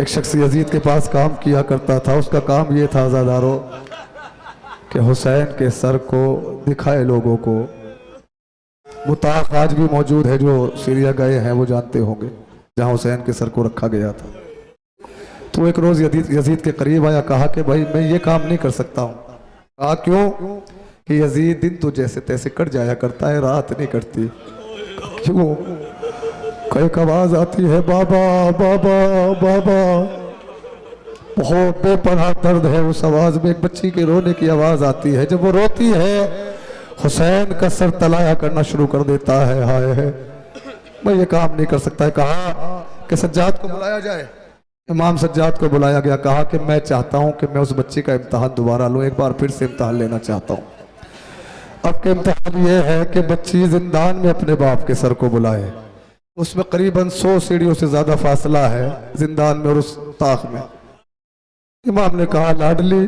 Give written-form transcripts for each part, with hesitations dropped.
एक शख्स यजीद के पास काम किया करता था। उसका काम ये था अज़ादारों कि हुसैन के सर को दिखाए लोगों को। मुताक़ आज भी मौजूद है, जो सीरिया गए हैं वो जानते होंगे, जहाँ हुसैन के सर को रखा गया था। तो एक रोज़ यजीद के करीब आया, कहा कि भाई मैं ये काम नहीं कर सकता हूँ। कहा क्यों? कि यजीद दिन तो जैसे तैसे कट जाया करता है, रात नहीं कटती। क्यों? कई आवाज आती है, बाबा बाबा बाबा। बहुत बेपनाह दर्द है उस आवाज में। एक बच्ची के रोने की आवाज आती है। जब वो रोती है, हुसैन का सर तलाया करना शुरू कर देता है। हाय है, मैं ये काम नहीं कर सकता है। कहा कि सज्जाद को बुलाया जाए। इमाम सज्जाद को बुलाया गया। कहा कि मैं चाहता हूं कि मैं उस बच्ची का इम्तहान दोबारा लूं, एक बार फिर से इम्तहान लेना चाहता हूं। अब के इम्तहान ये है कि बच्ची जिंदान में अपने बाप के सर को बुलाए। उसमें करीबन 100 सीढ़ियों से ज्यादा फासला है, जिंदान में और उस ताक में। इमाम ने कहा, लाडली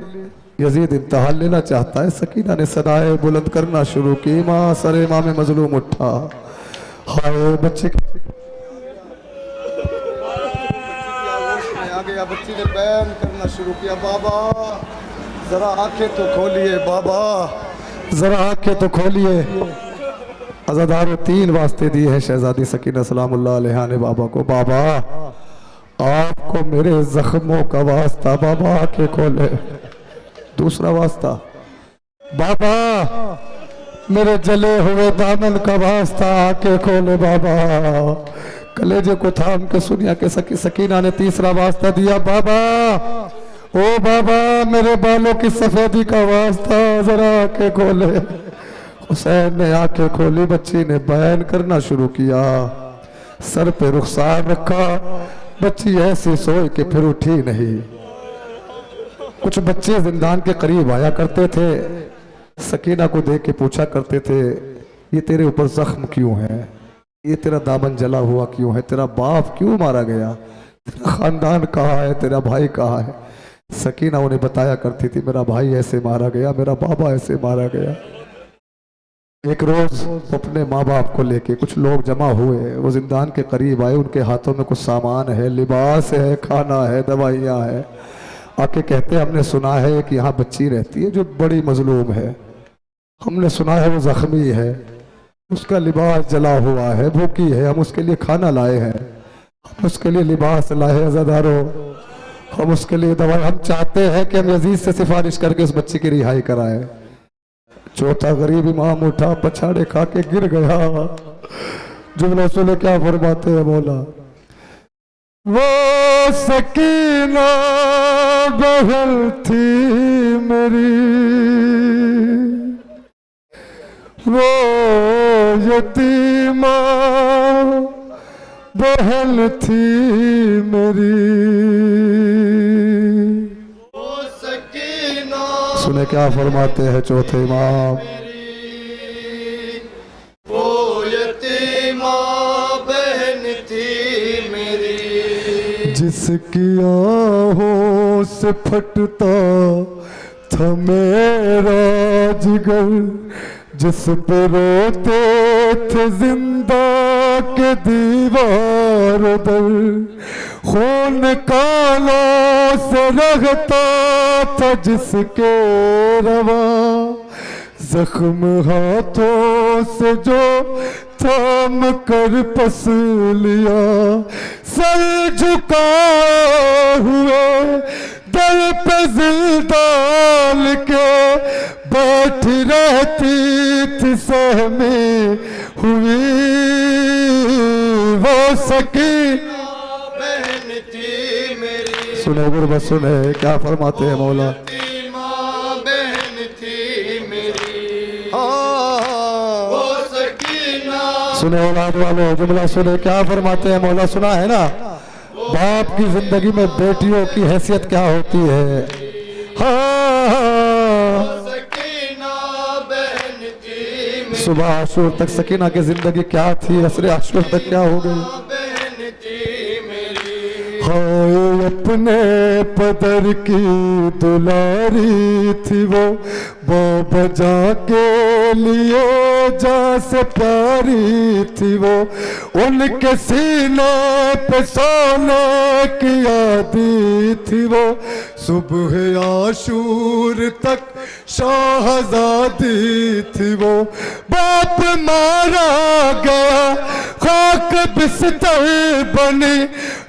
यजीद इम्तहान लेना चाहता है। सकीना ने सदाएं बुलंद करना शुरू की। माँ सर इमाम मजलूम उठा। हाय बच्चे आ गया। बच्ची ने बयान करना शुरू किया, बाबा जरा आंखें तो खोलिए, बाबा जरा आंखें तो खोलिए। अज़ादारों 3 वास्ते दिए हैं शहजादी सकीना सलामुल्लाह अलैहा ने बाबा को। बाबा आपको मेरे जख्मों का वास्ता, बाबा आंखें खोले। दूसरा वास्ता, बाबा मेरे जले हुए दामन का वास्ता, आंखें खोले बाबा। कलेजे को थाम के सुनिया के सकीना ने तीसरा वास्ता दिया, बाबा ओ बाबा मेरे बालों की सफेदी का वास्ता, जरा आंखें खोले। हुसैन ने आंखें खोली। बच्ची ने बयान करना शुरू किया। सर पे रुखसार रखा। बच्ची ऐसी सोई कि फिर उठी नहीं। कुछ बच्चे जिंदान के करीब आया करते थे, सकीना को देख के पूछा करते थे, ये तेरे ऊपर जख्म क्यों है? ये तेरा दामन जला हुआ क्यों है? तेरा बाप क्यों मारा गया? तेरा खानदान कहाँ है? तेरा भाई कहाँ है? सकीना उन्हें बताया करती थी, मेरा भाई ऐसे मारा गया, मेरा बाबा ऐसे मारा गया। एक रोज अपने माँ बाप को लेके कुछ लोग जमा हुए। वो जिंदान के करीब आए। उनके हाथों में कुछ सामान है, लिबास है, खाना है, दवाइयाँ है। आके कहते, हमने सुना है कि यहाँ बच्ची रहती है जो बड़ी मजलूम है। हमने सुना है वो जख्मी है, उसका लिबास जला हुआ है, भूखी है। हम उसके लिए खाना लाए हैं, हम उसके लिए लिबास लाए हैं। अज़ादारों हम उसके लिए दवाई, हम चाहते हैं कि हम यजीद से सिफारिश करके उस बच्ची की रिहाई कराएं। चौथा गरीब इमाम उठा, पछाड़े खा के गिर गया। जुमला सुने क्या फरमाते हैं मौला, वो सकीना बहल थी मेरी, वो यतीमा बहन थी मेरी। सुने क्या फरमाते हैं चौथे इमाम, वो यतीमा बहन थी मेरी, जिसकी आहों से फटता था मेरा जिगर, जिस पे रोते थे जिंदा के दीवार दर, खून कालों से रहता था जिसके रवा, जख्म हाथों से जो थाम कर पस लिया, सर झुका हुए दर पे जिल डाल के बैठी रहती थी सहमी हुई, वो सकीना बहन थी मेरी। सुने गुरबत सुने क्या फरमाते हैं मौला, यतीमा बहन थी मेरी, वो सकीना। सुने औलाद वालों जुमला सुने क्या फरमाते हैं मौला, सुना है ना। बाप की जिंदगी में बेटियों की हैसियत क्या होती है। हाँ सुबह आशूर तक सकीना की जिंदगी क्या थी, असरे आशूर तक क्या हो गई। बहन थी मेरी, हाय अपने पदर की दुलारी थी वो बाबा जाके लिए जा से प्यारी थी वो। उनके सीने पे सोने की आदि थी वो। सुबह आशूर तक शाहजादी थी वो। बाप मारा गया खाक बिस्तर बनी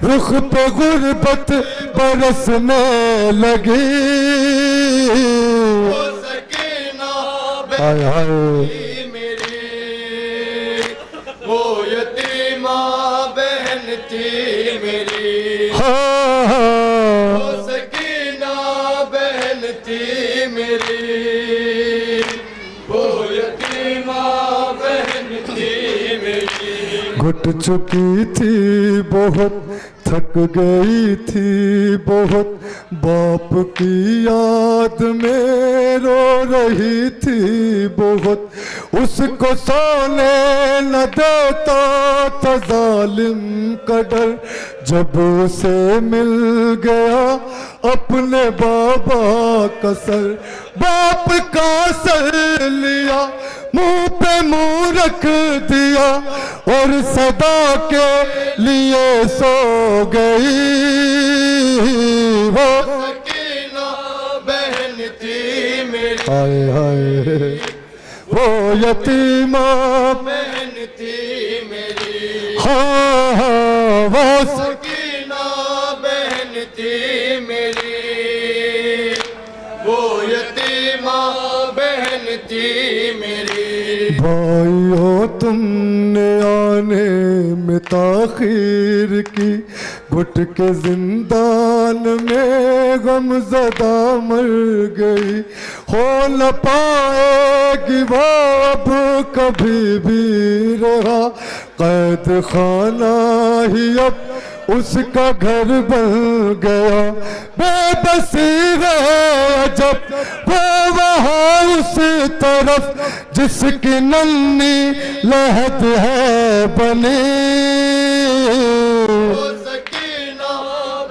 रुख पे गुर्बत बरसने लगी। हाय हाय मेरी वो यतीमा बहन थी मेरी। हाँ वो सकीना बहन थी मेरी। वो यतीमा बहन थी मेरी। घुट चुकी थी बहुत थक गई थी बहुत बाप की याद में रो रही थी बहुत। उसको सोने न देता था जालिम का डर जब उसे मिल गया अपने बाबा का सर। बाप का सर लिया मुंह पे मुंह रख दिया और सदा के लिए सो गई वो। सकीना बहन थी मेरी। हाय हाय वो यतीमा बहन थी मेरी। हाँ हाँ वो सकीना बहन थी मेरी। वो यतीमा बहन थी मेरी। भाइयों तुमने आने में ताखीर की घुट के जिंदान में गमज़दा मर गई। हो न पाएगी वो अब कभी भी रहा कैद खाना ही अब उसका घर बन गया। बेबसी है जब वो वहाँ उस तरफ जिसकी नन्ही लहद है बनी। वो सकीना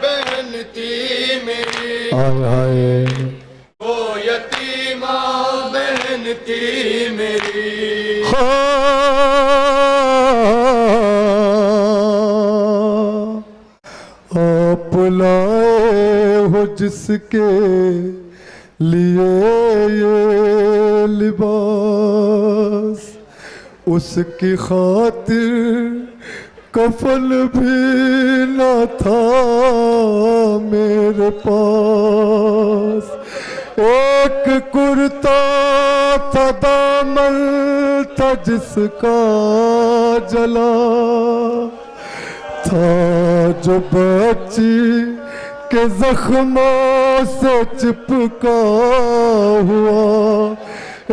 बहन थी मेरी। हाय हाय वो यतीमा बहन थी मेरी। आप लाए हो जिसके लिए ये लिबास उसकी खातिर कफन भी न था मेरे पास। एक कुर्ता था दामन था जिसका जला था जो बच्ची के जख्मों से चिपका हुआ।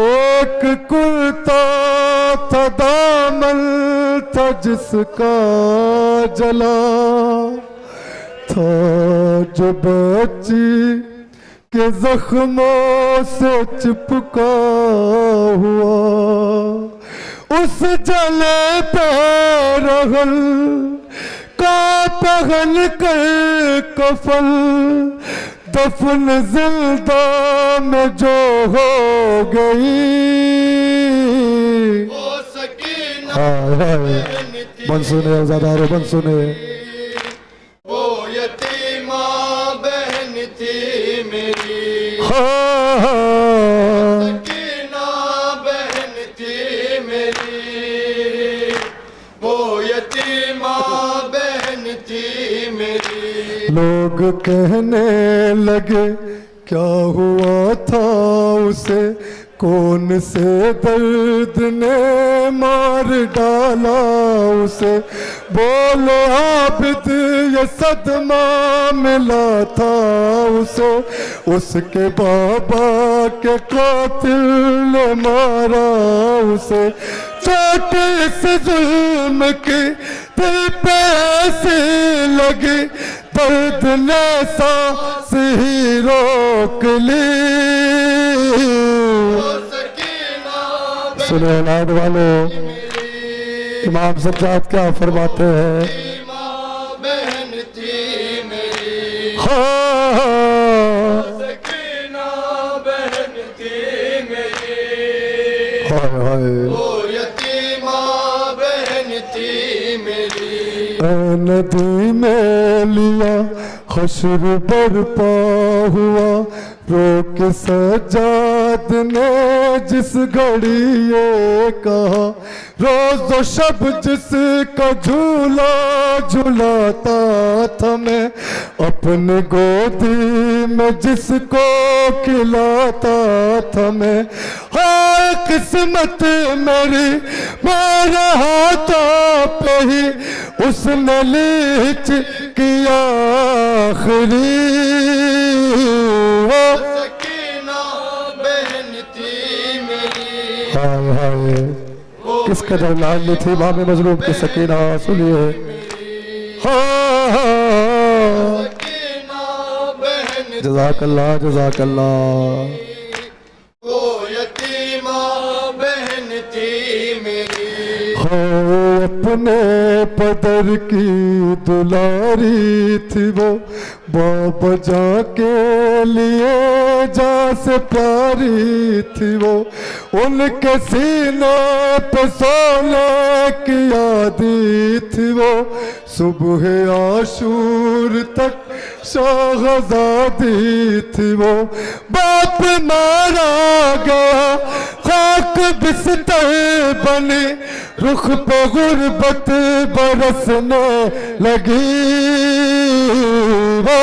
एक कुर्ता था दामन था जिसका जला था जो बच्ची के जख्मों से चिपका हुआ। उस जले पे रहल का पहन कर कफन दफन जिंदा में जो हो गई। वो सकीना हाय हाय बहन थी। बन सुने ज़ादारो बन सुने। वो यतीमा बहन थी मेरी। हाँ सकीना बहन थी मेरी। वो यतीमा बहन थी मेरी। लोग कहने लगे क्या हुआ था उसे कौन से दर्द ने मार डाला उसे। बोलो आबिद ये सदमा मिला था उसे उसके बाबा के कातिल ने मारा उसे। चोट इस जुल्म की दिल पे ऐसी लगी दर्द ने सांस ही रोक ली। सुनो औलाद वालों इमाम सज्जाद क्या फरमाते हैं। बहन थी मेरी। हाय हाय वो यतीमा बहन थी मेरी। नदी में लिया हश्र बरपा हुआ, रोक सजाद ने जिस घड़ी ये कहा, रोज शब जिसका झूला झुलाता था मैं, अपने गोदी में जिसको खिलाता था मैं। हाय किस्मत मेरी मेरे हाथों पे ही उसने लीच किया आखिरी। सकीना बहन थी मेरी। हाय हाय किस कदर लाडली थी इमाम मजलूम की सकीना, सुनिए। सकीना बहन जज़ाकल्लाह जज़ाकल्लाह। वो यतीमा बहन थी मेरी। हो अपने पदर की दुलारी थी वो, बाबा जा के लिए जा से प्यारी थी वो, उनके सीने पे सोने की यादी थी वो, सुबह आशूर तक शाहजादी थी वो। बाप मारा गया खाक बिस्तर बनी, रुख पे गुर्बत बरसने लगी वो।